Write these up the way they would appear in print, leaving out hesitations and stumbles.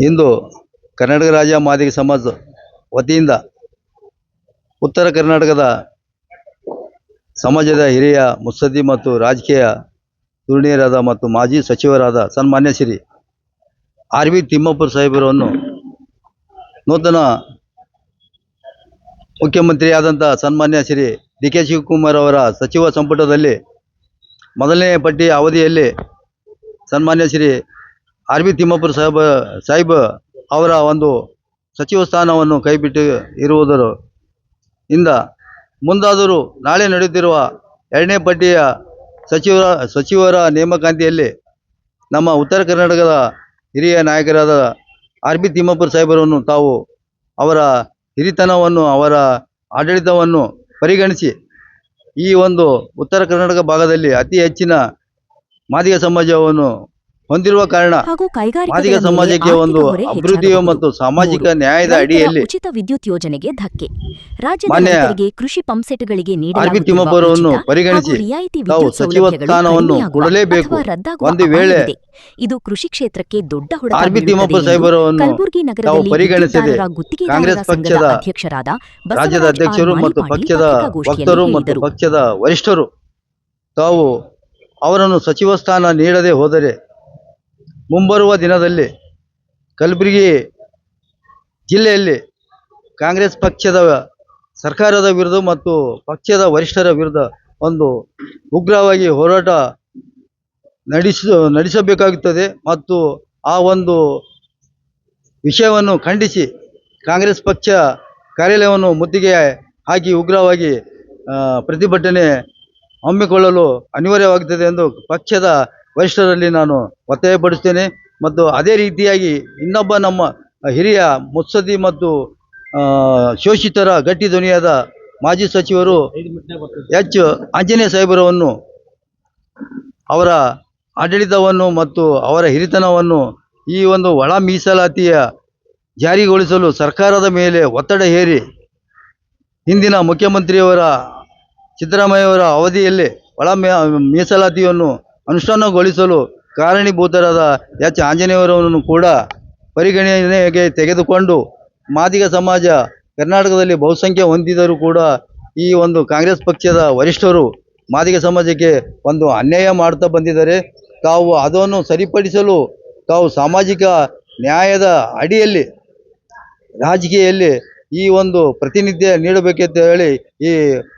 ಇಂದು ಕರ್ನಾಟಕ ರಾಜ್ಯ ಮಾದಿಗ ಸಮಾಜ ವತಿಯಿಂದ ಉತ್ತರ ಕರ್ನಾಟಕದ ಸಮಾಜದ ಹಿರಿಯ ಮುತ್ಸದ್ದಿ ಮತ್ತು ರಾಜಕೀಯ ಧುರೀಣರಾದ ಮತ್ತು ಮಾಜಿ ಸಚಿವರಾದ ಸನ್ಮಾನ್ಯ ಶ್ರೀ ಆರ್.ವಿ. ತಿಮ್ಮಾಪುರ ಸಾಹೇಬರನ್ನು ನೂತನ ಮುಖ್ಯಮಂತ್ರಿಯಾದಂಥ ಸನ್ಮಾನ್ಯ ಶ್ರೀ ಡಿ.ಕೆ. ಶಿವಕುಮಾರ್ ಅವರ ಸಚಿವ ಸಂಪುಟದಲ್ಲಿ ಮೊದಲನೇ ಪಟ್ಟಿ ಅವಧಿಯಲ್ಲಿ ಸನ್ಮಾನ್ಯ ಶ್ರೀ ಆರ್.ವಿ. ತಿಮ್ಮಾಪುರ ಸಾಹೇಬ ಅವರ ಒಂದು ಸಚಿವ ಸ್ಥಾನವನ್ನು ಕೈಬಿಟ್ಟು ಇರುವುದರಿಂದ ಮುಂದಾದರೂ ನಾಳೆ ನಡೆಯುತ್ತಿರುವ ಎರಡನೇ ಪಟ್ಟಿಯ ಸಚಿವರ ನೇಮಕಾತಿಯಲ್ಲಿ ನಮ್ಮ ಉತ್ತರ ಕರ್ನಾಟಕದ ಹಿರಿಯ ನಾಯಕರಾದ ಆರ್.ವಿ. ತಿಮ್ಮಾಪುರ ಸಾಹೇಬರನ್ನು ತಾವು ಅವರ ಹಿರಿತನವನ್ನು ಅವರ ಆಡಳಿತವನ್ನು ಪರಿಗಣಿಸಿ ಈ ಒಂದು ಉತ್ತರ ಕರ್ನಾಟಕ ಭಾಗದಲ್ಲಿ ಅತಿ ಹೆಚ್ಚಿನ ಮಾದಿಗ ಸಮಾಜವನ್ನು ಹೊಂದಿರುವ ಕಾರಣ ಮಾದಿಗ ಸಮಾಜಕ್ಕೆ ಒಂದು ಅಭಿವೃದ್ಧಿಯ ಮತ್ತು ಸಾಮಾಜಿಕ ನ್ಯಾಯದ ಅಡಿಯಲ್ಲಿ ಉಚಿತ ವಿದ್ಯುತ್ ಯೋಜನೆಗೆ ಧಕ್ಕೆ. ರಾಜ್ಯದ ಮಾನ್ಯ ರೈತರಿಗೆ ಕೃಷಿ ಪಂಪ್ಸೆಟ್ಗಳಿಗೆ ಆರ್.ವಿ. ತಿಮ್ಮಾಪುರವನ್ನು ಪರಿಗಣಿಸಿ ತಾವು ಸಚಿವ ಸ್ಥಾನವನ್ನು ಕೊಡಲೇಬೇಕು. ಒಂದು ವೇಳೆ ಇದು ಕೃಷಿ ಕ್ಷೇತ್ರಕ್ಕೆ ದೊಡ್ಡ ಆರ್.ವಿ. ತಿಮ್ಮಾಪುರ ಸಾಹೇಬರನ್ನು ಕಲಬುರಗಿ ತಾವು ನಗರದಲ್ಲಿ ಪರಿಗಣಿಸದೆ ಕಾಂಗ್ರೆಸ್ ಪಕ್ಷದ ಅಧ್ಯಕ್ಷರಾದ ರಾಜ್ಯದ ಅಧ್ಯಕ್ಷರು ಮತ್ತು ಪಕ್ಷದ ವಕ್ತರು ಮತ್ತು ಪಕ್ಷದ ವರಿಷ್ಠರು ತಾವು ಅವರನ್ನು ಸಚಿವ ಸ್ಥಾನ ನೀಡದೆ ಹೋದರೆ ಮುಂಬರುವ ದಿನದಲ್ಲಿ ಕಲಬುರಗಿ ಜಿಲ್ಲೆಯಲ್ಲಿ ಕಾಂಗ್ರೆಸ್ ಪಕ್ಷದ ಸರ್ಕಾರದ ವಿರುದ್ಧ ಮತ್ತು ಪಕ್ಷದ ವರಿಷ್ಠರ ವಿರುದ್ಧ ಒಂದು ಉಗ್ರವಾಗಿ ಹೋರಾಟ ನಡೆಸಬೇಕಾಗುತ್ತದೆ ಮತ್ತು ಆ ಒಂದು ವಿಷಯವನ್ನು ಖಂಡಿಸಿ ಕಾಂಗ್ರೆಸ್ ಪಕ್ಷ ಕಾರ್ಯಾಲಯವನ್ನು ಮುತ್ತಿಗೆ ಹಾಕಿ ಉಗ್ರವಾಗಿ ಪ್ರತಿಭಟನೆ ಹಮ್ಮಿಕೊಳ್ಳಲು ಅನಿವಾರ್ಯವಾಗುತ್ತದೆ ಎಂದು ಪಕ್ಷದ ವರಿಷ್ಠರಲ್ಲಿ ನಾನು ಒತ್ತಾಯಪಡಿಸ್ತೇನೆ. ಮತ್ತು ಅದೇ ರೀತಿಯಾಗಿ ಇನ್ನೊಬ್ಬ ನಮ್ಮ ಹಿರಿಯ ಮುತ್ಸದ್ದಿ ಮತ್ತು ಶೋಷಿತರ ಗಟ್ಟಿ ಧ್ವನಿಯಾದ ಮಾಜಿ ಸಚಿವರು ಎಚ್ ಆಂಜನೇಯ ಸಾಹೇಬರನ್ನು ಅವರ ಆಡಳಿತವನ್ನು ಮತ್ತು ಅವರ ಹಿರಿತನವನ್ನು ಈ ಒಂದು ಒಳ ಮೀಸಲಾತಿಯ ಜಾರಿಗೊಳಿಸಲು ಸರ್ಕಾರದ ಮೇಲೆ ಒತ್ತಡ ಹೇರಿ ಹಿಂದಿನ ಮುಖ್ಯಮಂತ್ರಿಯವರ ಸಿದ್ದರಾಮಯ್ಯವರ ಅವಧಿಯಲ್ಲಿ ಒಳ ಮೀಸಲಾತಿಯನ್ನು ಅನುಷ್ಠಾನಗೊಳಿಸಲು ಕಾರಣೀಭೂತರಾದ ಎಚ್ ಆಂಜನೇಯವರನ್ನು ಕೂಡ ಪರಿಗಣನೆಗೆ ತೆಗೆದುಕೊಂಡು ಮಾದಿಗ ಸಮಾಜ ಕರ್ನಾಟಕದಲ್ಲಿ ಬಹುಸಂಖ್ಯೆ ಹೊಂದಿದರೂ ಕೂಡ ಈ ಒಂದು ಕಾಂಗ್ರೆಸ್ ಪಕ್ಷದ ವರಿಷ್ಠರು ಮಾದಿಗ ಸಮಾಜಕ್ಕೆ ಒಂದು ಅನ್ಯಾಯ ಮಾಡ್ತಾ ಬಂದಿದ್ದಾರೆ. ತಾವು ಅದನ್ನು ಸರಿಪಡಿಸಲು ತಾವು ಸಾಮಾಜಿಕ ನ್ಯಾಯದ ಅಡಿಯಲ್ಲಿ ರಾಜಕೀಯದಲ್ಲಿ ಈ ಒಂದು ಪ್ರತಿನಿಧ್ಯ ನೀಡಬೇಕೆಂತ ಹೇಳಿ ಈ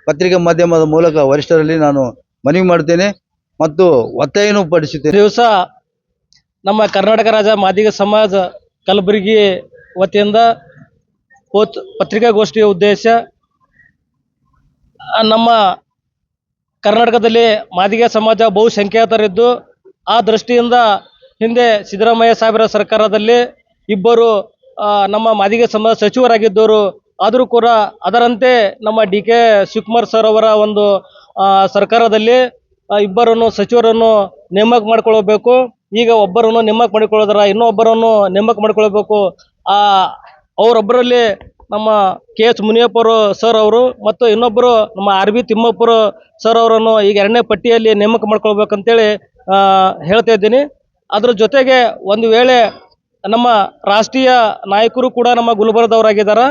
ಪತ್ರಿಕಾ ಮಾಧ್ಯಮದ ಮೂಲಕ ವರಿಷ್ಠರಲ್ಲಿ ನಾನು ಮನವಿ ಮಾಡ್ತೇನೆ ಮತ್ತು ಒತ್ತಾಯನೂ ಪಡಿಸುತ್ತೇನೆ. ದಿವಸ ನಮ್ಮ ಕರ್ನಾಟಕ ರಾಜ್ಯ ಮಾದಿಗ ಸಮಾಜ ಕಲಬುರಗಿ ವತಿಯಿಂದ ಪತ್ರಿಕಾಗೋಷ್ಠಿಯ ಉದ್ದೇಶ ನಮ್ಮ ಕರ್ನಾಟಕದಲ್ಲಿ ಮಾದಿಗ ಸಮಾಜ ಬಹುಸಂಖ್ಯಾತರಿದ್ದು ಆ ದೃಷ್ಟಿಯಿಂದ ಹಿಂದೆ ಸಿದ್ದರಾಮಯ್ಯ ಸಾಹೇಬರ ಸರ್ಕಾರದಲ್ಲಿ ಇಬ್ಬರು ನಮ್ಮ ಮಾದಿಗ ಸಮಾಜ ಸಚಿವರಾಗಿದ್ದವರು. ಆದರೂ ಕೂಡ ಅದರಂತೆ ನಮ್ಮ ಡಿ.ಕೆ. ಶಿವಕುಮಾರ್ ಸರ್ ಅವರ ಒಂದು ಸರ್ಕಾರದಲ್ಲಿ ಇಬ್ಬರನ್ನು ಸಚಿವರನ್ನು ನೇಮಕ ಮಾಡಿಕೊಳ್ಳಬೇಕು. ಈಗ ಒಬ್ಬರನ್ನು ನೇಮಕ ಮಾಡಿಕೊಳ್ಳೋದರ ಇನ್ನೊಬ್ಬರನ್ನು ನೇಮಕ ಮಾಡಿಕೊಳ್ಳಬೇಕು. ಅವರೊಬ್ಬರಲ್ಲಿ ನಮ್ಮ ಕೆ.ಎಚ್. ಮುನಿಯಪ್ಪ ಸರ್ ಅವರು ಮತ್ತು ಇನ್ನೊಬ್ಬರು ನಮ್ಮ ಆರ್.ವಿ. ತಿಮ್ಮಾಪುರ ಸರ್ ಅವರನ್ನು ಈಗ ಎರಡನೇ ಪಟ್ಟಿಯಲ್ಲಿ ನೇಮಕ ಮಾಡ್ಕೊಳ್ಬೇಕಂತೇಳಿ ಹೇಳ್ತಾ ಇದ್ದೀನಿ. ಅದ್ರ ಜೊತೆಗೆ ಒಂದು ವೇಳೆ ನಮ್ಮ ರಾಷ್ಟ್ರೀಯ ನಾಯಕರು ಕೂಡ ನಮ್ಮ ಗುಲ್ಬರ್ಗದವರಾಗಿದ್ದಾರೆ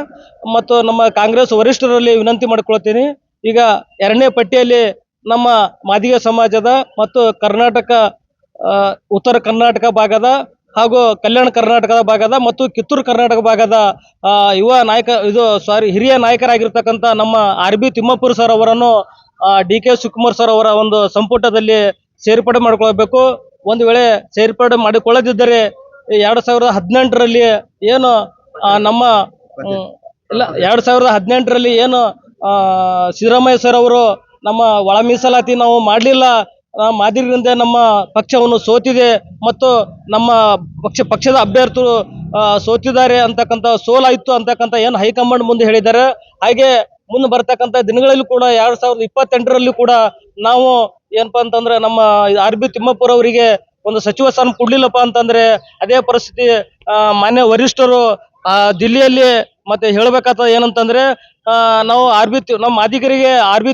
ಮತ್ತು ನಮ್ಮ ಕಾಂಗ್ರೆಸ್ ವರಿಷ್ಠರಲ್ಲಿ ವಿನಂತಿ ಮಾಡ್ಕೊಳ್ತೀನಿ. ಈಗ ಎರಡನೇ ಪಟ್ಟಿಯಲ್ಲಿ ನಮ್ಮ ಮಾದಿಗ ಸಮಾಜದ ಮತ್ತು ಕರ್ನಾಟಕ ಉತ್ತರ ಕರ್ನಾಟಕ ಭಾಗದ ಹಾಗೂ ಕಲ್ಯಾಣ ಕರ್ನಾಟಕದ ಭಾಗದ ಮತ್ತು ಕಿತ್ತೂರು ಕರ್ನಾಟಕ ಭಾಗದ ಹಿರಿಯ ನಾಯಕರಾಗಿರ್ತಕ್ಕಂಥ ನಮ್ಮ ಆರ್.ವಿ. ತಿಮ್ಮಾಪುರ ಸರ್ ಅವರನ್ನು ಡಿ.ಕೆ. ಶಿವಕುಮಾರ್ ಸರ್ ಅವರ ಒಂದು ಸಂಪುಟದಲ್ಲಿ ಸೇರ್ಪಡೆ ಮಾಡಿಕೊಳ್ಬೇಕು. ಒಂದು ವೇಳೆ ಸೇರ್ಪಡೆ ಮಾಡಿಕೊಳ್ಳದಿದ್ದರೆ 2018ರಲ್ಲಿ ಏನು ನಮ್ಮ 2018ರಲ್ಲಿ ಏನು ಸಿದ್ದರಾಮಯ್ಯ ಸರ್ ಅವರು ನಮ್ಮ ಒಳ ಮೀಸಲಾತಿ ನಾವು ಮಾಡಲಿಲ್ಲ, ಮಾದಿಗರಿಂದ ನಮ್ಮ ಪಕ್ಷವನ್ನು ಸೋತಿದೆ ಮತ್ತು ನಮ್ಮ ಪಕ್ಷದ ಅಭ್ಯರ್ಥಿಗಳು ಸೋತಿದ್ದಾರೆ ಅಂತಕ್ಕಂಥ ಸೋಲಾಯಿತು ಅಂತಕ್ಕಂಥ ಏನು ಹೈಕಮಾಂಡ್ ಮುಂದೆ ಹೇಳಿದ್ದಾರೆ. ಹಾಗೆ ಮುಂದೆ ಬರ್ತಕ್ಕಂಥ ದಿನಗಳಲ್ಲಿ ಕೂಡ 2028ರಲ್ಲಿ ಕೂಡ ನಾವು ಏನಪ್ಪಾ ಅಂತಂದ್ರೆ ನಮ್ಮ ಆರ್.ವಿ. ತಿಮ್ಮಾಪುರ ಅವರಿಗೆ ಒಂದು ಸಚಿವ ಸ್ಥಾನ ಕೊಡ್ಲಿಲ್ಲಪ್ಪ ಅಂತಂದ್ರೆ ಅದೇ ಪರಿಸ್ಥಿತಿ ಮಾನ್ಯ ವರಿಷ್ಠರು ದಿಲ್ಲಿಯಲ್ಲಿ ಮತ್ತೆ ಹೇಳ್ಬೇಕಾದ ಏನಂತಂದ್ರೆ ನಾವು ನಮ್ಮ ಮಾದಿಗರಿಗೆ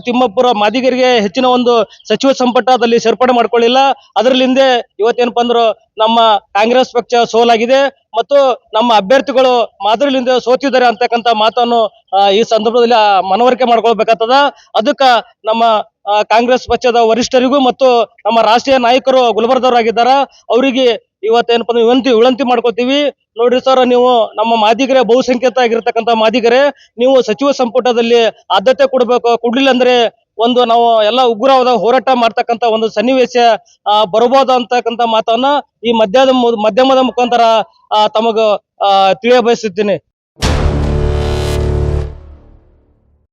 ತಿಮ್ಮಾಪುರ ಮಾದಿಗರಿಗೆ ಹೆಚ್ಚಿನ ಒಂದು ಸಚಿವ ಸಂಪುಟದಲ್ಲಿ ಸೇರ್ಪಡೆ ಮಾಡ್ಕೊಳ್ಳಿಲ್ಲ. ಅದರಲ್ಲಿಂದ ಇವತ್ತೇನಪ್ಪ ಅಂದ್ರು ನಮ್ಮ ಕಾಂಗ್ರೆಸ್ ಪಕ್ಷ ಸೋಲಾಗಿದೆ ಮತ್ತು ನಮ್ಮ ಅಭ್ಯರ್ಥಿಗಳು ಮಾದರಿಲಿಂದ ಸೋತಿದ್ದಾರೆ ಅಂತಕ್ಕಂಥ ಮಾತನ್ನು ಈ ಸಂದರ್ಭದಲ್ಲಿ ಮನವರಿಕೆ ಮಾಡ್ಕೊಳ್ಬೇಕಾಗ್ತದ. ಅದಕ್ಕ ನಮ್ಮ ಕಾಂಗ್ರೆಸ್ ಪಕ್ಷದ ವರಿಷ್ಠರಿಗೂ ಮತ್ತು ನಮ್ಮ ರಾಷ್ಟ್ರೀಯ ನಾಯಕರು ಗುಲ್ಬರ್ಗದವರಾಗಿದ್ದಾರ, ಅವರಿಗೆ ಇವತ್ತೇನಪ್ಪ ಅಂದ್ರೆ ವಿನಂತಿ ಮಾಡ್ಕೋತೀವಿ. ನೋಡ್ರಿ ಸರ್, ನೀವು ನಮ್ಮ ಮಾದಿಗರೇ ಬಹುಸಂಖ್ಯಾತ ಆಗಿರ್ತಕ್ಕಂಥ ಮಾದಿಗರೇ, ನೀವು ಸಚಿವ ಸಂಪುಟದಲ್ಲಿ ಆದ್ಯತೆ ಕೊಡ್ಲಿಲ್ಲ ಅಂದ್ರೆ ನಾವು ಎಲ್ಲ ಉಗ್ರವಾದ ಹೋರಾಟ ಮಾಡ್ತಕ್ಕಂಥ ಒಂದು ಸನ್ನಿವೇಶ ಬರಬಹುದು ಅಂತಕ್ಕಂಥ ಮಾತನ್ನ ಈ ಮಾಧ್ಯಮದ ಮುಖಾಂತರ ತಮಗ ತಿಳಿಯ ಬಯಸುತ್ತೀನಿ.